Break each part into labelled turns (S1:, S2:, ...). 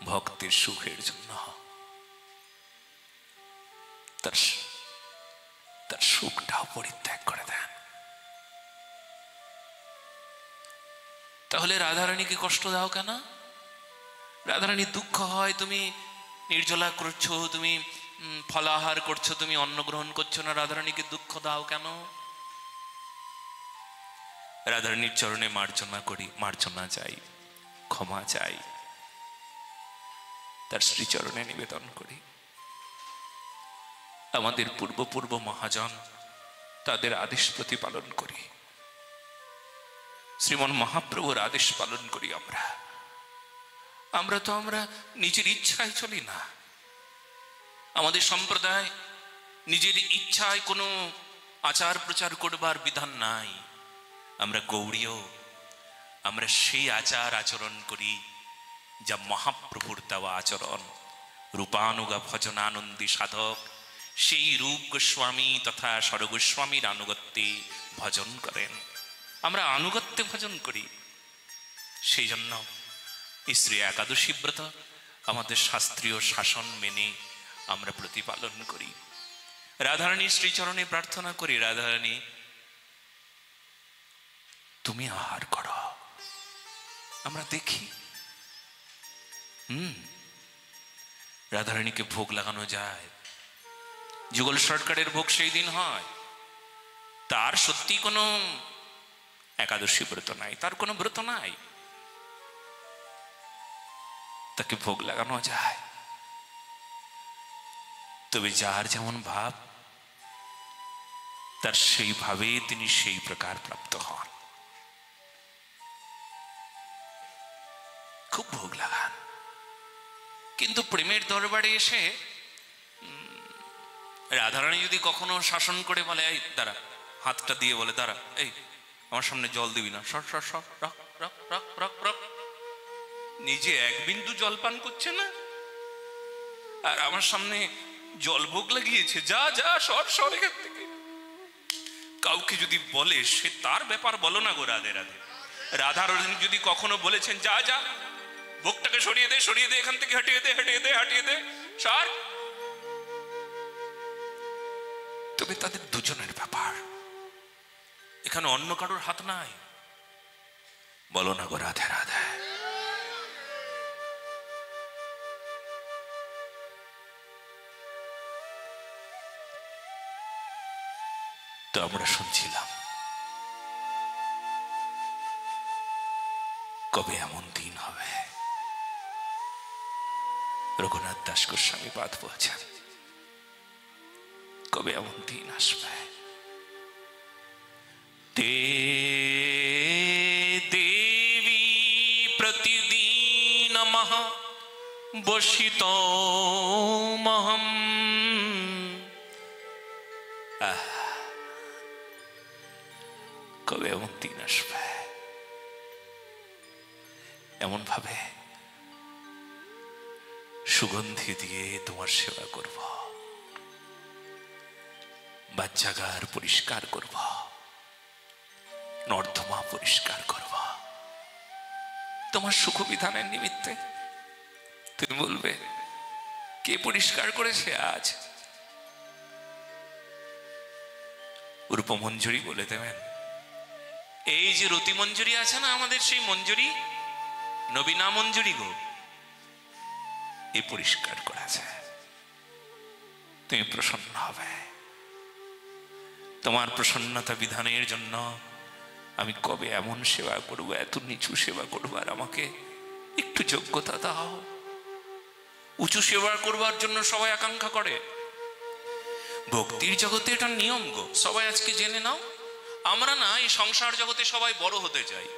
S1: ভক্তের সুখের জন্য তার সুখটাও পরিত্যাগ করে দেন। তাহলে রাধারানীকে কষ্ট দাও কেন? রাধারানীর দুঃখ হয় তুমি নির্জলা করছো, তুমি ফলাহার করছো, তুমি অন্ন গ্রহণ করছো না, রাধারানীকে দুঃখ দাও কেন? রাধারানীর চরণে মার্জনা করি, মার্জনা চাই, ক্ষমা চাই, তার শ্রীচরণে নিবেদন করি। আমাদের পূর্ব মহাজন তাদের আদেশ প্রতিপালন করি, শ্রীমন মহাপ্রভুর আদেশ পালন করি। আমরা নিজের ইচ্ছায় চলি না। আমাদের সম্প্রদায় নিজের ইচ্ছায় কোনো আচার প্রচার করবার বিধান নাই। আমরা গৌড়ীয়, আমরা সেই আচার আচরণ করি যা মহাপ্রভুর দেওয়া আচরণ। রূপানুগা ভজনানন্দী সাধক সেই রূপ গোস্বামী তথা সরগোস্বামীর আনুগত্যে ভজন করেন, আমরা আনুগত্যে ভজন করি। সেই জন্য শ্রী একাদশী ব্রত আমাদের শাস্ত্রীয় শাসন মেনে আমরা প্রতিপালন করি। রাধারানীর শ্রীচরণে প্রার্থনা করি, রাধারানী তুমি আহার করো। আমরা দেখি রাধারানীকে ভোগ লাগানো যায়। যুগল সরকারের ভোগ সেই দিন হয়, তার সত্যি কোনো একাদশী ব্রত নাই, তার কোনো ব্রত নাই, তাকে ভোগ লাগানো যায়। তবে যার যেমন ভাব তার সেইভাবে তিনি সেই প্রকার প্রাপ্ত হন। খুব ভোগ লাগান, কিন্তু প্রেমের দরবারে এসে রাধারানী যদি কখনো শাসন করে বলে, এই দাঁড়া, হাতটা দিয়ে বলে দাঁড়া, এই আমার সামনে জল দিবি না, সর সর সর, rock rock rock rock rock, নিজে এক বিন্দু জল পান করছে না আর আমার সামনে জল ভোগ লাগিয়েছে, যা যা সর সর এখান থেকে। কাউকে যদি বলে সে তার ব্যাপার, বলো না গো রাধে রাধে। রাধারানী যদি কখনো বলেছেন যা যা ভোগটাকে সরিয়ে দে, সরিয়ে দে, এখান থেকে হটিয়ে দে, হটিয়ে দে, হটিয়ে দে, সর, তবে তাদের দুজনের ব্যাপার, এখানে অন্য কারোর হাত নাই, বলো না গো রাধে রাধে। তো আমরা শুনছিলাম কবে এমন দিন হবে। রঘুনাথ দাস গোস্বামী পাদ বলছেন কবে এমন দিন আসবে। তে দেবী প্রতিদিন মহ বসিত মহম। কবে এমন দিন আসবে, এমন ভাবে সুগন্ধি দিয়ে তোমার সেবা করব, বাচ্চাগার পরিষ্কার করব, নর্দমা পরিষ্কার করব তোমার সুখবিধানের নিমিত্তে। তুমি বলবে কে পরিষ্কার করেছে আজ? রূপমঞ্জুরি বলে দেবেন, এই যে রতি মঞ্জুরি আছে না আমাদের, সেই মঞ্জুরি নবীনা মঞ্জুরি গো, এ পরিষ্কার করেছে। তুমি প্রসন্ন হবে। তোমার প্রসন্নতা বিধানের জন্য আমি কবে এমন সেবা করব, এত নিচু সেবা করব, আর আমাকে একটু যোগ্যতা দাও। উঁচু সেবা করবার জন্য সবাই আকাঙ্ক্ষা করে। ভক্তির জগতে এটা নিয়ম গো, সবাই আজকে জেনে নাও। আমরা না এই সংসার জগতে সবাই বড় হতে চাই,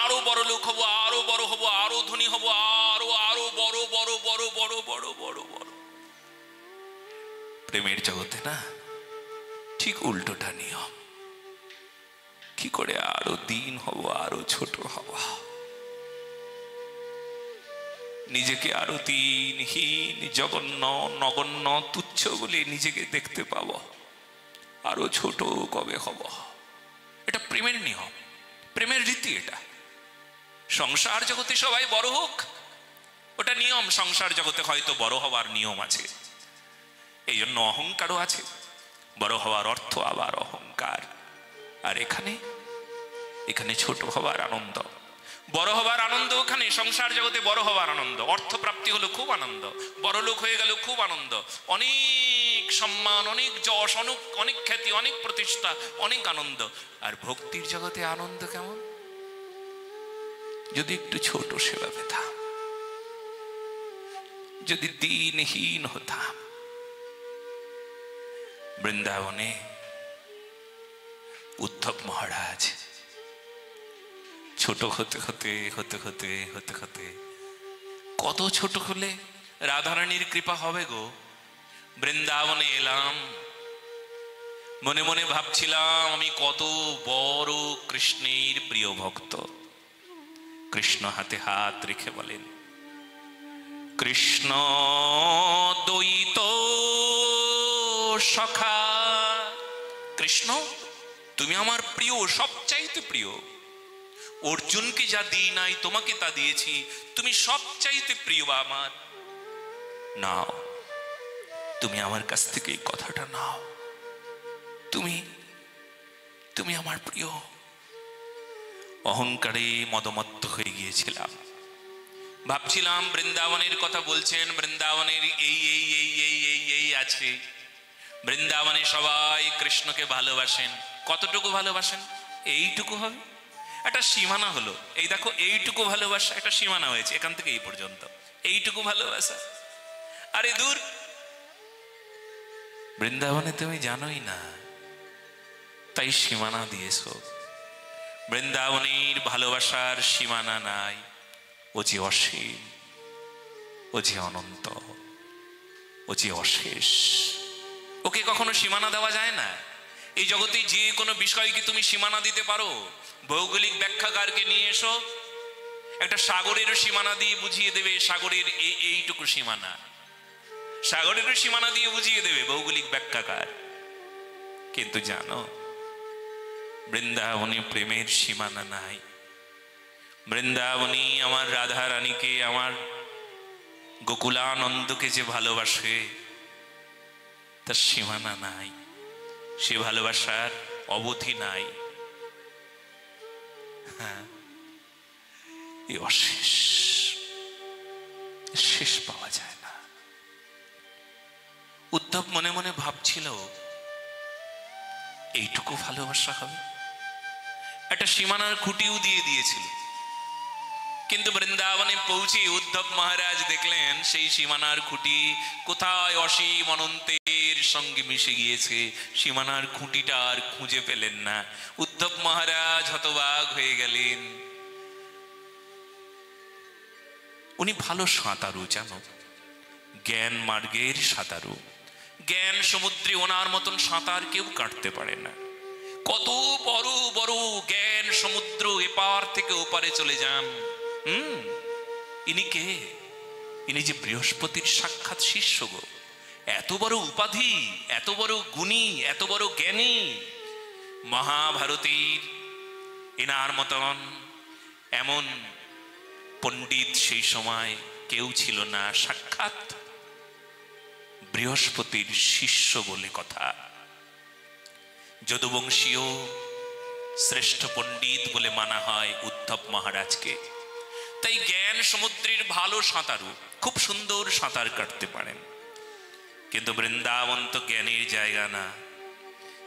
S1: আরো বড় লোক হবো, আরো বড় হবো, আরো ধনী হবো, আরো আরো বড় বড় বড় বড় বড় বড় বড়। প্রেমের জগতে না ঠিক উল্টোটা নিয়ম। কি করে আরো দিন হব, আরো ছোট হব, নিজেকে আরো দিনহীন, জঘন্য, নগণ্য, তুচ্ছ বলে নিজেকে দেখতে পাবো, আরো ছোট কবে হব। এটা প্রেমের নিয়ম, প্রেমের রীতি। এটা সংসার জগতে সবাই বড় হোক, ওটা নিয়ম, সংসার জগতে হয়তো বড় হওয়ার নিয়ম আছে, এই জন্য অহংকারও আছে। বড় হওয়ার অর্থ আবার অহংকার। আর এখানে এখানে ছোট হওয়ার আনন্দ, বড় হবার আনন্দ। ওখানে সংসার জগতে বড় হবার আনন্দ, অর্থপ্রাপ্তি হলো খুব আনন্দ, বড় লোক হয়ে গেল খুব আনন্দ, অনেক সম্মান, অনেক যশ, অনেক খ্যাতি, অনেক প্রতিষ্ঠা, অনেক আনন্দ। আর ভক্তির জগতে আনন্দ কেমন? যদি একটু ছোট সেবা পেতাম, যদি দিনহীন হতাম। বৃন্দাবনে উদ্ধব মহারাজ ছোট হতে হতে হতে হতে হতে হতে কত ছোট হলে রাধারানীর কৃপা হবে গো। বৃন্দাবনে এলাম, মনে মনে ভাবছিলাম আমি কত বড় কৃষ্ণের প্রিয় ভক্ত। কৃষ্ণ হাতে হাত রেখে বলেন, কৃষ্ণ দ্বৈত সখা। কৃষ্ণ তুমি আমার প্রিয়, সবচাইতে প্রিয়। অর্জুনকে যা দিই নাই তোমাকে তা দিয়েছি, তুমি সবচাইতে প্রিয় আমার। নাও, তুমি আমার কাছ থেকে এই কথাটা নাও, তুমি তুমি আমার প্রিয়। অহংকারে মদমত্ত হয়ে গিয়েছিলাম, ভাবছিলাম বৃন্দাবনের কথা বলছেন, বৃন্দাবনের এই এই এই এই এই এই আছে। বৃন্দাবনে সবাই কৃষ্ণকে ভালোবাসেন। কতটুকু ভালোবাসেন? এইটুকু হবে, একটা সীমানা হলো। এই দেখো, এইটুকু ভালোবাসা, একটা সীমানা হয়েছে, এখান থেকে এই পর্যন্ত এইটুকু ভালোবাসা। আরে দূর, বৃন্দাবনে তুমি জানোই না, তাই সীমানা দিয়েছ। বৃন্দাবনের ভালোবাসার সীমানা নাই, ও যে অসীম, ও যে অনন্ত, ও যে অশেষ। ওকে কখনো সীমানা দেওয়া যায় না। এই জগতে যে কোনো বিষয়কে তুমি সীমানা দিতে পারো। ভৌগোলিক ব্যাখ্যাকারকে নিয়ে এসো, একটা সাগরেরও সীমানা দিয়ে বুঝিয়ে দেবে সাগরের এইটুকু সীমানা, সাগরেরও সীমানা দিয়ে বুঝিয়ে দেবে ভৌগোলিক ব্যাখ্যাকার। কিন্তু জানো, বৃন্দাবনে প্রেমের সীমানা নাই। বৃন্দাবনী আমার রাধা রানীকে, আমার গোকুলানন্দকে যে ভালোবাসে, তার সীমানা নাই, সে ভালোবাসার অবধি নাই। হ্যাঁ, এই অশেষ, শেষ পাওয়া যায় না। উদ্ধব মনে মনে ভাবছিল এইটুকু ভালোবাসা হবে। একটা সীমানার খুঁটিও দিয়ে দিয়েছিল, কিন্তু বৃন্দাবনে পৌঁছে উদ্ধব মহারাজ দেখলেন সেই সীমানার খুঁটি কোথায় অসীম অনন্তের সঙ্গে মিশে গিয়েছে। সীমানার খুঁটিটা আর খুঁজে পেলেন না। উদ্ধব মহারাজ হতবাক হয়ে গেলেন। উনি ভালো সাঁতারু, জানো, জ্ঞান মার্গের সাঁতারু। জ্ঞান সমুদ্রে ওনার মতন সাঁতার কেউ কাটতে পারে না। কত বড় বড় জ্ঞান সমুদ্র, এপার থেকে ওপারে চলে যান। ইনি কে? ইনি যে বৃহস্পতির সাক্ষাৎ শিষ্য গো। এত বড় উপাধি, এত বড় গুণী, এত বড় জ্ঞানী। মহাভারতীর এনার মতন এমন পণ্ডিত সেই সময় কেউ ছিল না। সাক্ষাৎ বৃহস্পতির শিষ্য বলে কথা। যদুবংশীয় শ্রেষ্ঠ পণ্ডিত বলে মানা হয় উদ্ধব মহারাজকে। তাই জ্ঞান সমুদ্রের ভালো সাঁতারু, খুব সুন্দর সাঁতার কাটতে পারেন। কিন্তু বৃন্দাবন তো জ্ঞানের জায়গা না।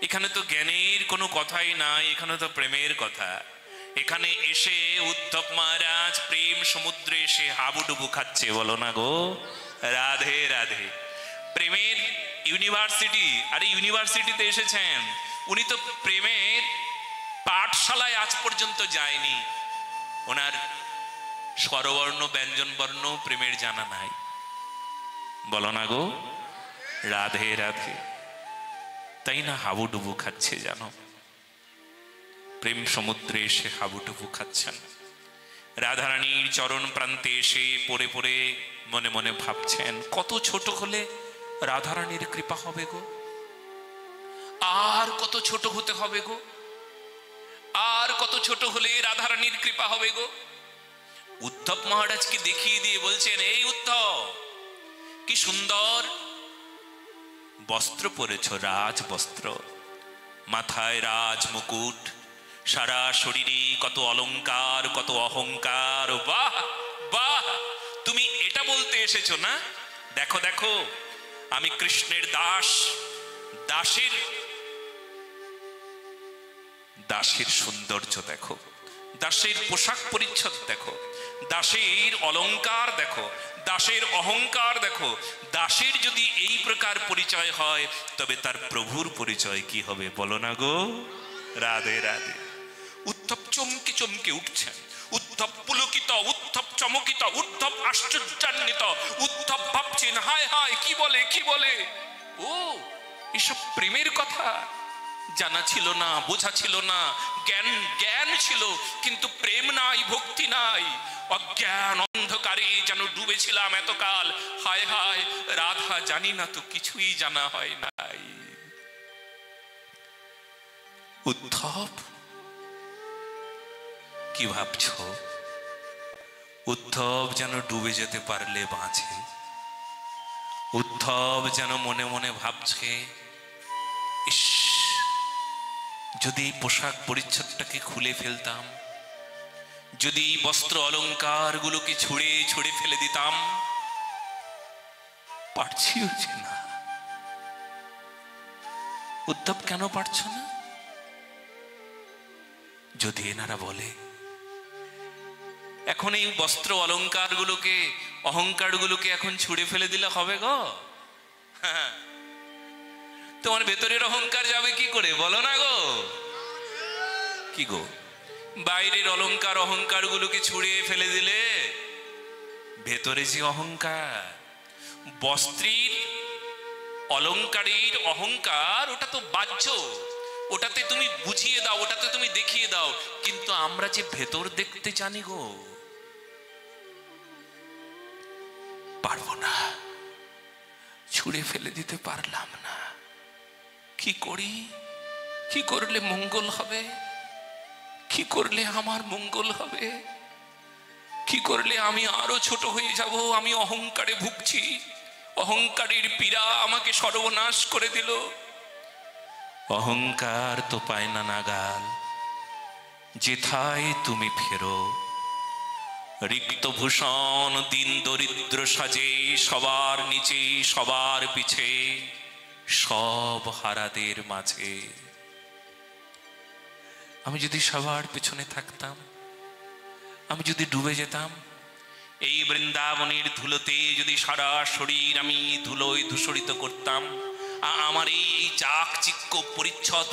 S1: এখানে তো জ্ঞানের কোনো কথাই নাই, এখানে তো প্রেমের কথা। এখানে এসে উদ্ধব মহারাজ প্রেম সমুদ্রে এসে হাবুডুবু খাচ্ছে। বলো না গো, রাধে রাধে। প্রেমের ইউনিভার্সিটি, আরে ইউনিভার্সিটিতে এসেছেন। উনি তো প্রেমের পাঠশালায় আজ পর্যন্ত যায়নি। ওনার স্বরবর্ণ ব্যঞ্জন বর্ণ প্রেমের জানা নাই। বলো না গো, রাধে রাধে। তাই না হাবুডুবু খাচ্ছে, জানো, প্রেম সমুদ্রে এসে হাবুডুবু খাচ্ছেন। রাধারানীর চরণ প্রান্তে এসে পড়ে পড়ে মনে মনে ভাবছেন, কত ছোট হলে রাধারানীর কৃপা হবে গো, আর কত ছোট হতে হবে গো, আর কত ছোট হলে রাধারানীর কৃপা হবে গো। উদ্ধব মহারাজকে দেখিয়ে দিয়ে বলছেন, এই উদ্ধব, কি সুন্দর বস্ত্র পরেছ, রাজ বস্ত্র, মাথায় রাজ মুকুট, সারা শরীরে কত অলংকার, কত অহংকার। বাহ বাহ, তুমি এটা বলতে এসেছো না? দেখো দেখো, আমি কৃষ্ণের দাস, দাসের দাসের সৌন্দর্য দেখো, দাসের পোশাক পরিচ্ছদ দেখো, দাসের অলংকার দেখো, দাসের অহংকার দেখো। দাসের যদি এই প্রকার পরিচয় হয়, তবে তার প্রভুর পরিচয় কি হবে বলো না গো? রাধে রাধে। উদ্ধব চমকে চমকে উঠছেন, উদ্ধব পুলকিত, উদ্ধব চমকিত, উদ্ধব আশ্চর্যান্বিত। উদ্ধব ভাবছেন, হায় হায়, কি বলে কি বলে, ও এসব প্রেমের কথা জানা ছিল না, বোঝা ছিল না। জ্ঞান জ্ঞান ছিল, কিন্তু প্রেম নাই, ভক্তি নাই। অজ্ঞান অন্ধকারে যেন ডুবেছিলাম এতকাল। হায় হায়, রাধা জানি না তো, কিছুই জানা হয় নাই। উদ্ধব কি ভাবছ? উদ্ধব যেন ডুবে যেতে পারলে বাঁচে। উদ্ধব যেন মনে মনে ভাবছে, ইস, যদি পোশাক পরিচ্ছদটাকে খুলে ফেলতাম, যদি বস্ত্র অলংকার গুলোকে ছুঁড়ে ছুঁড়ে ফেলে দিতাম। পারছিও যে না। উদ্ধব কেন পারছ না? যদি এনারা বলে এখন এই বস্ত্র অলংকার গুলোকে, অহংকার গুলোকে এখন ছুঁড়ে ফেলে দিলে হবে গো? হ্যাঁ, তোমার ভেতরের অহংকার যাবে কি করে বলো না গো? কি গো, বাইরের অলংকার অহংকার গুলোকে ছুঁড়ে ফেলে দিলে ভেতরে যে অহংকার, বস্ত্রের অলংকারের অহংকার, ওটা তো বাহ্য, ওটাতে তুমি বুঝিয়ে দাও, ওটাতে তুমি দেখিয়ে দাও। কিন্তু আমরা যে ভেতর দেখতে জানি গো, পারবো না, ছুঁড়ে ফেলে দিতে পারলাম না। কি করি? কি করলে মঙ্গল হবে? কি করলে আমার মঙ্গল হবে? কি করলে আমি আরো ছোট হয়ে যাব? আমি অহংকারে ভুগছি, অহংকারের পীড়া আমাকে সর্বনাশ করে দিল। অহংকার তো পায় না নাগাল, যেথায় তুমি ফেরো। রিক্ত ভূষণ দিন দরিদ্র সাজে, সবার নিচে সবার পিছে, সব হারাদের মাঝে। আমি যদি সবার পেছনে থাকতাম, আমি যদি ডুবে যেতাম, এই বৃন্দাবনের ধুলোতে যদি সারা শরীর আমি ধুলোয় ধূসরিত করতাম, আমার এই চাকচিক্য পরিচ্ছদ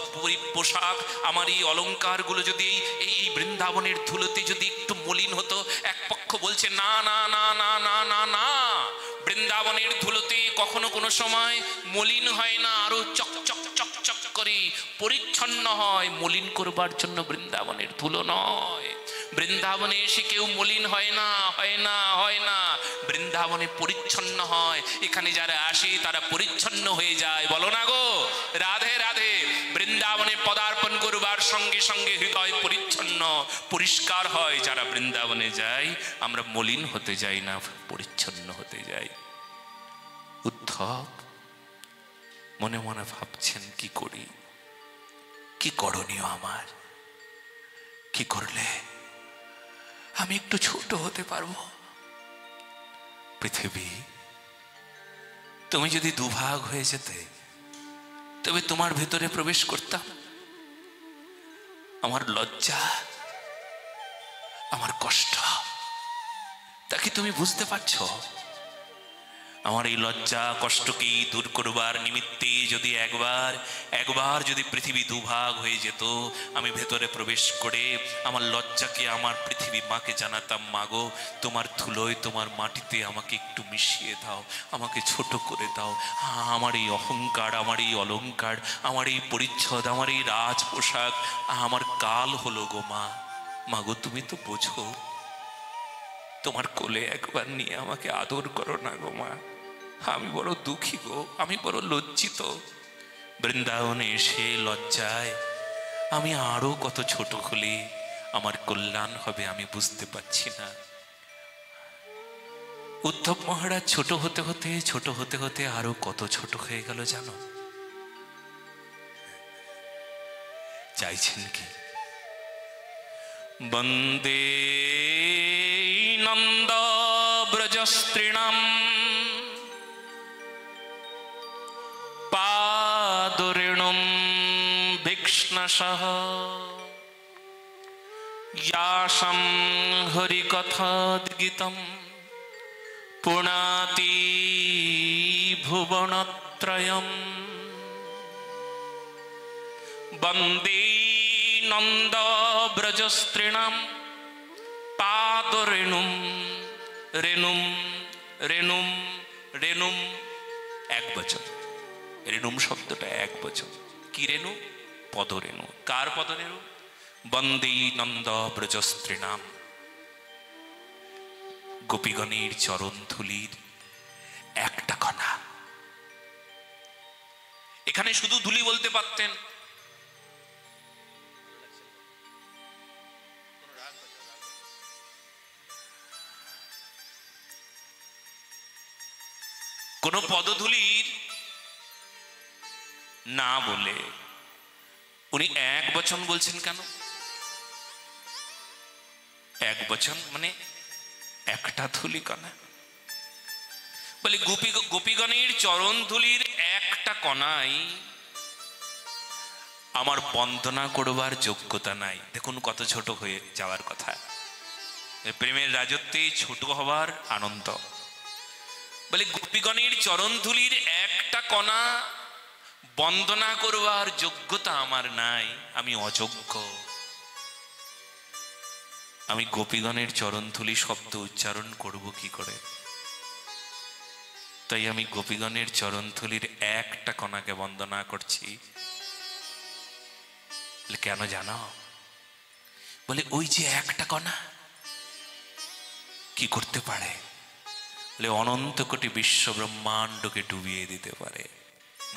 S1: পোশাক, আমার এই অলংকার গুলো যদি এই বৃন্দাবনের ধুলোতে যদি একটু মলিন হতো। এক পক্ষ বলছে না না না না না না না, বৃন্দাবনের ধুলোতে কখনো কোনো সময় মলিন হয় না, আরো চকচক চকচক করে পরিচ্ছন্ন হয়। মলিন করবার জন্য বৃন্দাবনের ধুলো নয়। বৃন্দাবনে এসে কেউ মলিন হয় না, হয় না, হয় না। বৃন্দাবনে পরিচ্ছন্ন হয়। এখানে যারা আসে তারা পরিচ্ছন্ন হয়ে যায়, বলো না গো? রাধে রাধে। বৃন্দাবনে পদার্পণ করবার সঙ্গে সঙ্গে হৃদয় পরিচ্ছন্ন পরিষ্কার হয়। যারা বৃন্দাবনে যায়, আমরা মলিন হতে যাই না, পরিচ্ছন্ন হতে যাই। উদ্ধব মনে মনে ভাবছেন, কি করি, কি করণীয় আমার? কি করলে আমি একটু ছোট হতে পারবো? পৃথিবী তুমি যদি দুভাগ হয়ে যেতে, তবে তোমার ভেতরে প্রবেশ করতাম। আমার লজ্জা, আমার কষ্ট, তা কি তুমি বুঝতে পারছো? আমার এই লজ্জা কষ্টকে দূর করবার নিমিত্তে যদি একবার যদি পৃথিবী দুভাগ হয়ে যেত, আমি ভেতরে প্রবেশ করে আমার লজ্জাকে আমার পৃথিবী মাকে জানাতাম, মাগো তোমার ধুলোয়, তোমার মাটিতে আমাকে একটু মিশিয়ে দাও, আমাকে ছোট করে দাও। আমার এই অহংকার, আমার এই অলংকার, আমার এই পরিচ্ছদ, আমার এই রাজ পোশাক আমার কাল হলো গো মা। মাগো তুমি তো বোঝো, তোমার কোলে একবার নিয়ে আমাকে আদর করো না গো মা। আমি বড় দুঃখী গো, আমি বড় লজ্জিত। বৃন্দাবনে এসে লজ্জায় আমি আরো কত ছোট হলে আমার কল্যাণ হবে আমি বুঝতে পারছি না। উদ্ধব মহারাজ ছোট হতে হতে আরো কত ছোট হয়ে গেল জানো? চাইছেন কি? বন্দে নন্দ ব্রজস্ত্রীণাম পাদরেণুম ভীক্ষ্ণশঃ ইয়াসাং হরিকথাদ্গীতম পুনাতি ভুবনত্রয়ম। বন্দে নন্দ ব্রজস্ত্রীণাম পাদরেণুম রেণুম রেণুম রেণুম, এক বচন। রেণুম শব্দটা এক বচন। কি রেণু? পদরেণু। কার পদরেণু? বন্দে নন্দ ব্রজস্ত্রীণাম, গোপীগণের চরণ ধুলির একটা কণা। এখানে শুধু ধুলি বলতে পারতেন, কোন পদধূলির না বলে উনি এক বচন বলছেন কেন? এক বচন মানে একটা ধুলি কণা। বলে গোপীগণের চরণ ধুলির একটা কণাই আমার বন্দনা করবার যোগ্যতা নাই। দেখুন কত ছোট হয়ে যাওয়ার কথা। প্রেমের রাজত্বে ছোট হবার আনন্দ। বলে গোপীগণের চরণ ধুলির একটা কণা বন্দনা করবার যোগ্যতা আমার নাই, আমি অযোগ্য। আমি গোপীগণের চরণধুলি শব্দ উচ্চারণ করব কি করে? তাই আমি গোপীগণের চরণধুলির একটা কণাকে বন্দনা করছি। কেন জানো? বলে ওই যে একটা কণা কি করতে পারে? বলে অনন্ত কোটি বিশ্ব ব্রহ্মাণ্ডকে ডুবিয়ে দিতে পারে।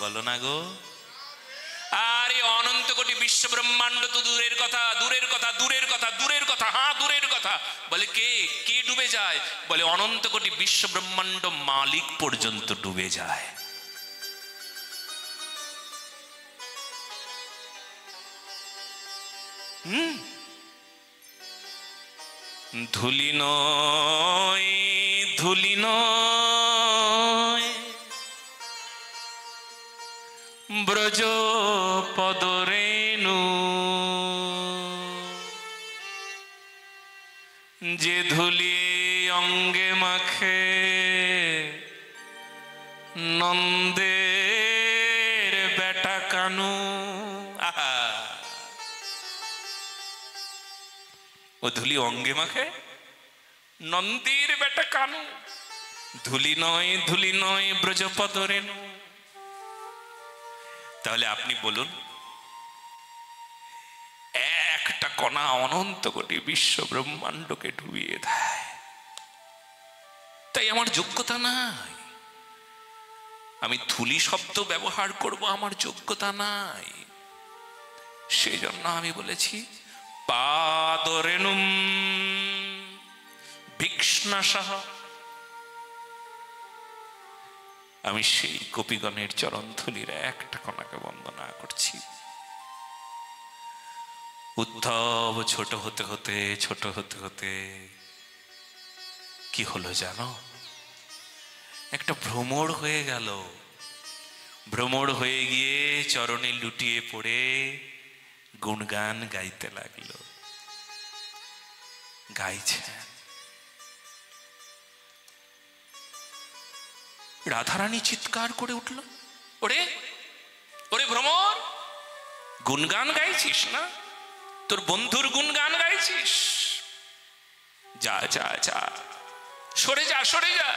S1: বলো না গো? আরে অনন্ত কোটি বিশ্ব ব্রহ্মাণ্ড তো দূরের কথা, দূরের কথা, দূরের কথা, দূরের কথা, হ্যাঁ দূরের কথা। বলে কে কে ডুবে যায়? বলে অনন্ত কোটি বিশ্ব ব্রহ্মাণ্ড মালিক পর্যন্ত ডুবে যায়। ধুলি নয়, ধুলি নয় ব্রজ পদরেণু, যে ধুলি অঙ্গে মাখে নন্দের বেটা কানু। আহা, ও ধুলি অঙ্গে মাখে নন্দের বেটা কানু। ধুলি নয়, ধুলি নয় ব্রজপদ রেণু। তাহলে আপনি বলুন, একটা কণা অনন্ত কোটি বিশ্ব ব্রহ্মাণ্ডকে ডুবিয়ে দেয়। তাই আমার যোগ্যতা নাই। আমি ধুলি শব্দ ব্যবহার করব, আমার যোগ্যতা নাই। সেজন্য আমি বলেছি পাদরেণুম ভীক্ষ্ণশঃ। আমি সেই গোপীগণের চরণ ধুলির একটা কণাকে বন্দনা করছি। উদ্ধব ছোট হতে হতে ছোট হতে হতে কি হলো জানো? একটা ভ্রমর হয়ে গেল। ভ্রমর হয়ে গিয়ে চরণে লুটিয়ে পড়ে গুণগান গাইতে লাগলো। গাইছেন, রাধারানী চিৎকার করে উঠল, ওরে ওরে ভ্রমর, গুণগান গাইছিস না? তোর বন্ধুর গুণগান গাইছিস? যা যা যা, সরে যা সরে যা,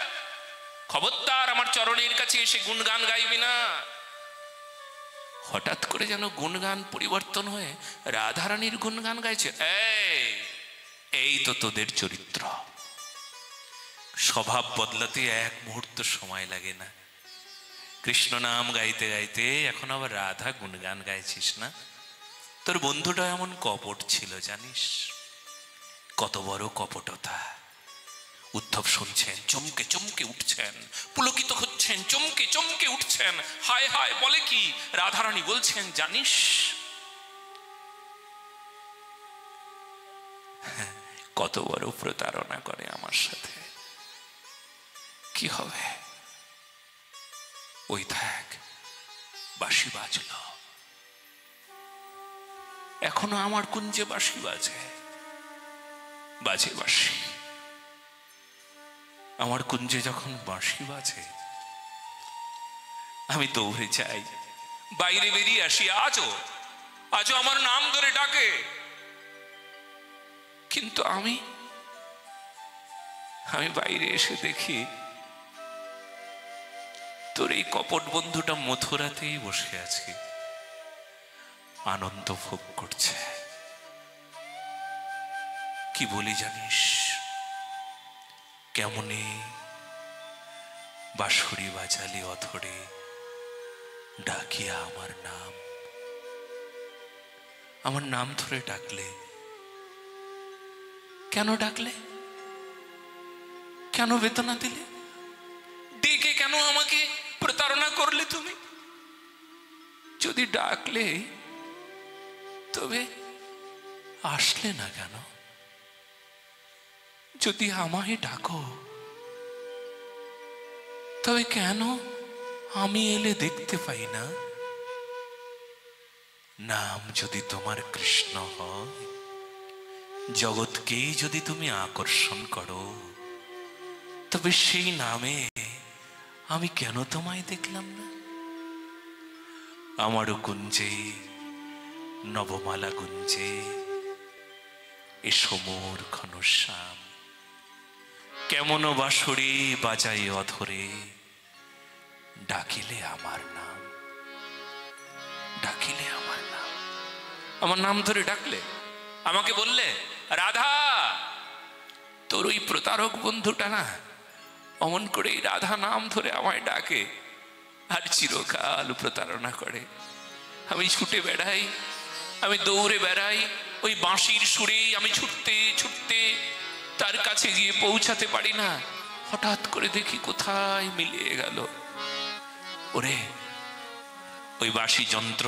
S1: খবরদার আমার চরণের কাছে এসে গুণগান গাইবি না। হঠাৎ করে যেন গুণগান পরিবর্তন হয়ে রাধারানীর গুণগান গাইছে। এই তো তোদের চরিত্র। স্বভাব বদলাতে এক মুহূর্ত সময় লাগে না। কৃষ্ণ নাম গাইতে গাইতে এখন আবার রাধা গুণগান গাইছিস না? তোর বন্ধুটা এমন কপট ছিল জানিস? কত বড় কপটতা! উদ্ধব শুনছেন, চমকে চমকে উঠছেন, পুলকিত হচ্ছেন, চমকে চমকে উঠছেন। হায় হায়, বলে কি? রাধারানী বলছেন, জানিস কত বড় প্রতারণা করে আমার সাথে। কি হবে? ওই দেখ, বাঁশি বাজল, এখনো আমার কুঞ্জে বাঁশি বাজে, বাজে বাঁশি। আমার কুঞ্জে যখন বাঁশি বাজে, আমি দৌড়ে যাই, বাইরে বেরিয়ে আসি। আজও আজও আমার নাম ধরে ডাকে, কিন্তু আমি বাইরে এসে দেখি তোর এই কপট বন্ধুটা মথুরাতেই বসে আছে, আনন্দ ভোগ করছে। কি বলি জানিস? কেমনে বাঁশরি বাজালি অধরে, ডাকিয়া আমার নাম ধরে ডাকলে। কেন ডাকলে? কেন বেদনা দিলে? ডেকে কেন আমাকে প্রতারণা করলে তুমি? যদি ডাকলে তবে আসলে না কেন? যদি আমায় ডাকো তবে কেন আমি এলে দেখতে পাই না? নাম যদি তোমার কৃষ্ণ হয়, জগৎকেই যদি তুমি আকর্ষণ করো, তবে সেই নামে আমি কেন তোমায় দেখলাম না? আমারও কুঞ্জে, নবমালা গুঞ্জে, এসো মোর ঘনশ্যাম, কেমন বাঁশরি বাজাই অধরে, ডাকিলে আমার নাম, ডাকিলে আমার নাম। আমার নাম ধরে ডাকলে, আমাকে বললে, রাধা, তোর ওই প্রতারক বন্ধুটা না অমন করে রাধা নাম ধরে আমায় ডাকে আর চিরকাল প্রতারণা করে। আমি ছুটে বেড়াই, আমি দৌড়ে বেড়াই, ওই বাঁশির সুরেই আমি ছুটতে ছুটতে তার কাছে গিয়ে পৌঁছাতে পারি না। হঠাৎ করে দেখি কোথায় মিলিয়ে গেল। ওরে, ওই বাঁশি যন্ত্র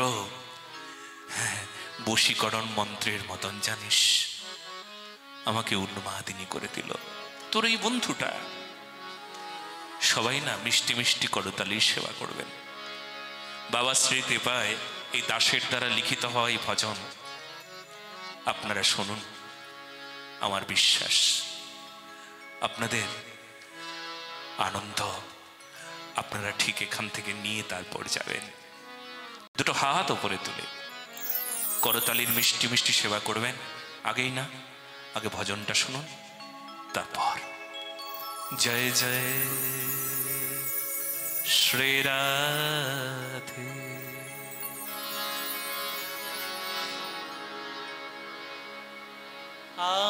S1: বশীকরণ মন্ত্রের মতন জানিস, আমাকে উন্মাদিনী করে দিল। তোর এই বন্ধুটা, সবাই না মিষ্টি মিষ্টি করতালির সেবা করবেন। বাবা শ্রী কৃপায় এই দাসের দ্বারা লিখিত হয় ভজন, আপনারা শুনুন। আমার বিশ্বাস আপনাদের আনন্দ আপনারা ঠিক এখান থেকে নিয়ে তারপর যাবেন। দুটো হাত ওপরে তুলে করতালির মিষ্টি মিষ্টি সেবা করবেন। আগেই না, আগে ভজনটা শুনুন, তারপর জয় জয় শ্রী রাধে।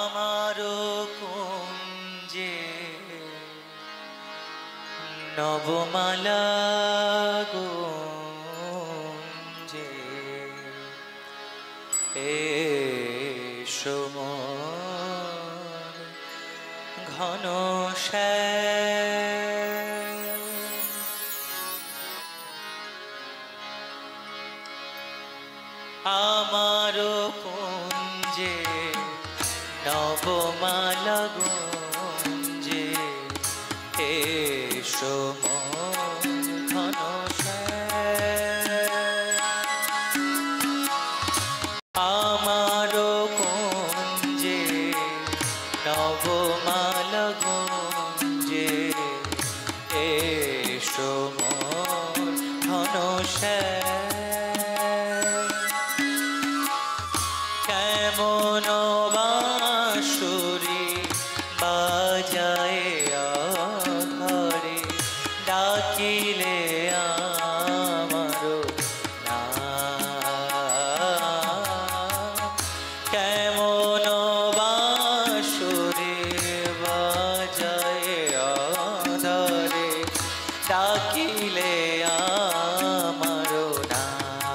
S2: আমারো কুঞ্জে নবমালা গুঞ্জে, এসো মোর ঘনশ্যাম, আমারো কুঞ্জে নবমালা গুঞ্জে, এসো মোর ঘনশ্যাম, আমারো কুঞ্জে নবমালা গুঞ্জে, এসো মোর ঘনশ্যাম, কেমন বাঁশরি বাজায় অধরে, ডাকিলে আমারো নাম, কেমন বাঁশরি বাজায় অধরে, ডাকিলে আমারো নাম,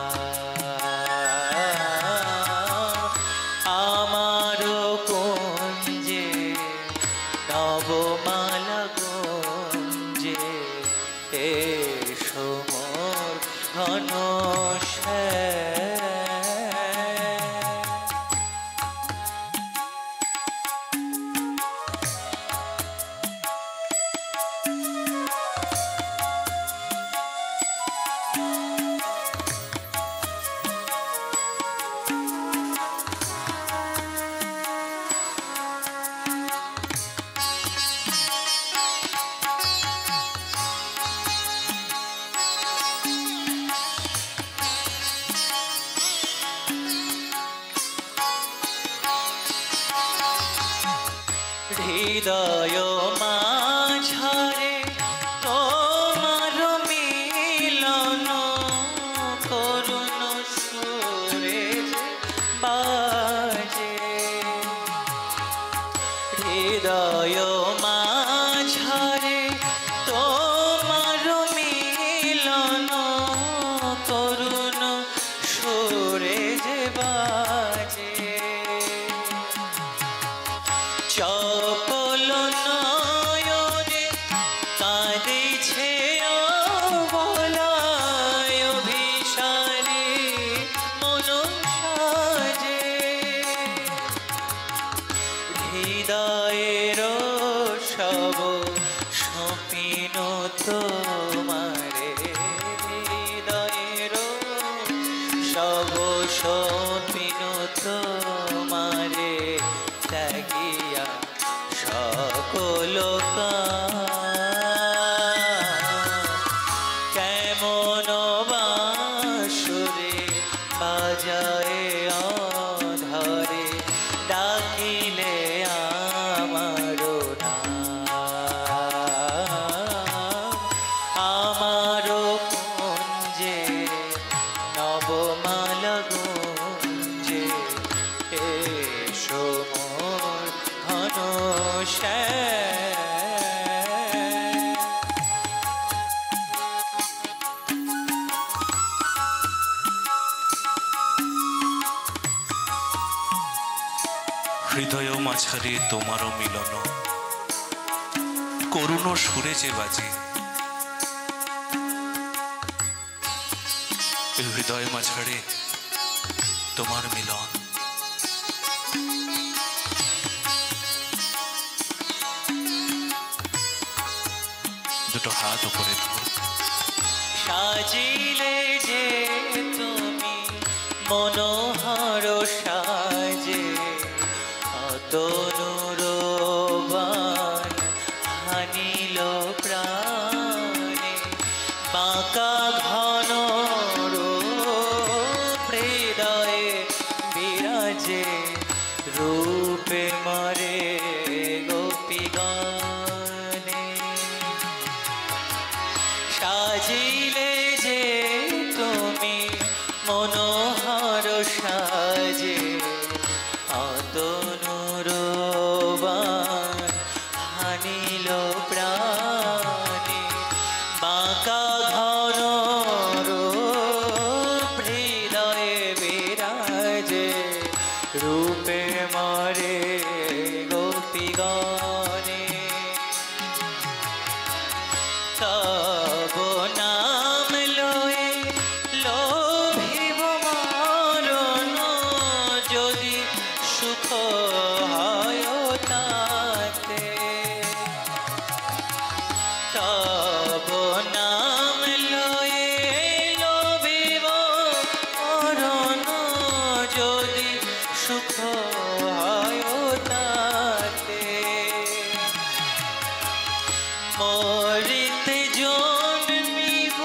S2: আমারো কুঞ্জে নব মালা গুঞ্জে এসো মোর ঘন হৃদয় মাঝারে তোমার মিলন করুণ সুরে বাজে হৃদয় মাঝারে তোমার মিলন করুণ সুরে বাজে চপল নয়নে কাঁদিছে অবলায় অভিসারে মন সাজে হৃদয়ের সব সপিন তোমারে হৃদয়ের সব সপিন তোমারে ত্যাগিয়া সকল কেমন বাঁশুরে বাজায় অধরে ডাকিলে আমারো নাম আমারো কুঞ্জে নবমালা গুঞ্জে এসো মোর ঘন
S1: হৃদয় মাঝারে তোমারও মিলন করুণ সুরে যে বাজে হৃদয় মাঝারে তোমার মিলন দুটো হাত উপরে তুলো
S2: সাজিলে যে তুমি মনোহর সাজে তনুরবান হানিল প্রাণে বাঁকা ঘন হৃদয়ে বিরাজে রূপে মরে গোপীগণে সাজিলে যে তুমি মনোহর সাজে তনুরবান হানিল প্রাণে বাঁকা ঘন হৃদয়ে বিরাজে রূপে মরে গোপীগণে তব নাম লয়ে লোভিব মরণ যদি সুখ হয় তাতে তব নাম লয়ে লোভিব মরণ যদি সুখ হয় তাতে মরিতে জন্মিব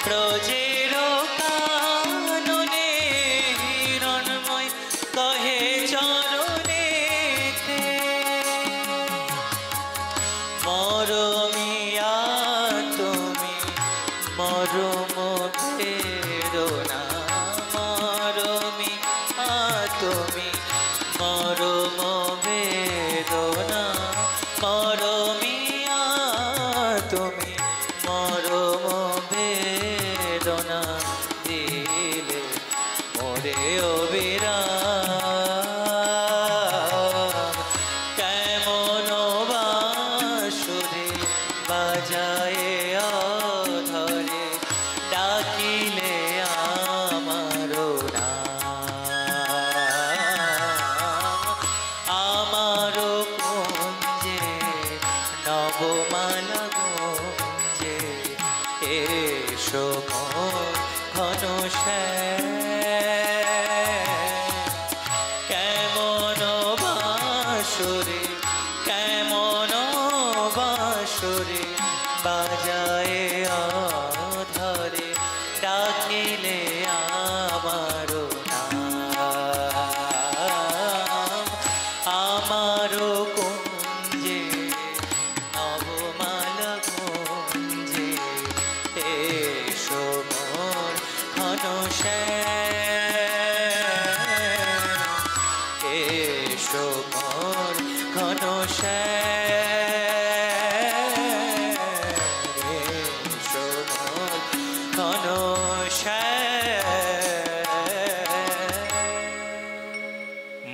S2: ব্রজের কাননে হিরণময় কহে চরণেতে মরমিয়া তুমি মরম প্রেরণা মরমিয়া তুমি মরম বেদনা মরমিয়া নবমালা গুঞ্জে এসো মোর ঘন কেমন বাঁশরে কেমন বাঁশরে বাজায়ে অধরে ডাকিলে আমারো নাম আমারো কুঞ্জে নবমালা গুঞ্জে এসো মোর ঘন এসো মোর ঘন এসো মোর ঘন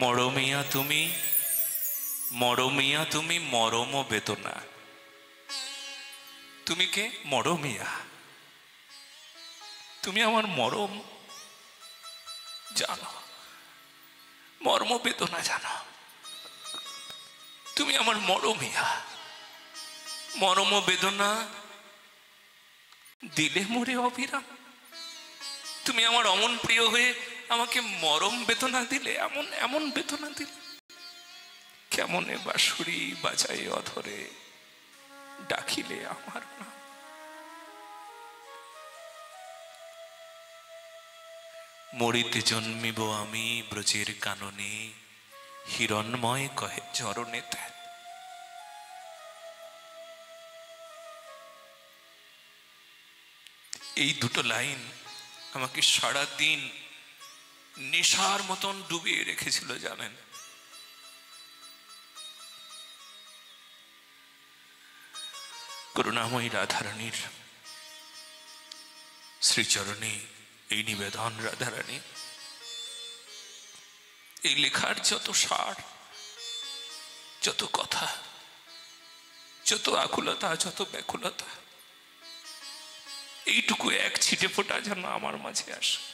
S1: মরমিয়া তুমি মরমিয়া তুমি মরম বেদনা তুমি কে মরমিয়া তুমি আমার মরম জানো মর্ম বেদনা জানো তুমি আমার মরমিয়া মরম বেদনা দিলে মোরে অবিরাম তুমি আমার অমন প্রিয় হয়ে আমাকে মরম বেদনা দিলে এমন এমন বেদনা দিলে কেমনে বাঁশুরি বাজাই অধরে ডাকিলে আমার না মরিতে জন্মিব আমি ব্রজের কাননে হিরণময় কহে চরণে ধ্যান এই দুটো লাইন আমাকে সারা দিন নেশার মতন ডুবিয়ে রেখেছিল জানেন করুণাময়ী রাধারানীর শ্রীচরণে এই নিবেদন রাধারানী এই লেখার যত সার যত কথা যত আকুলতা যত ব্যাকুলতা এইটুকু এক ছিটে ফোঁটা যেন আমার মাঝে আসে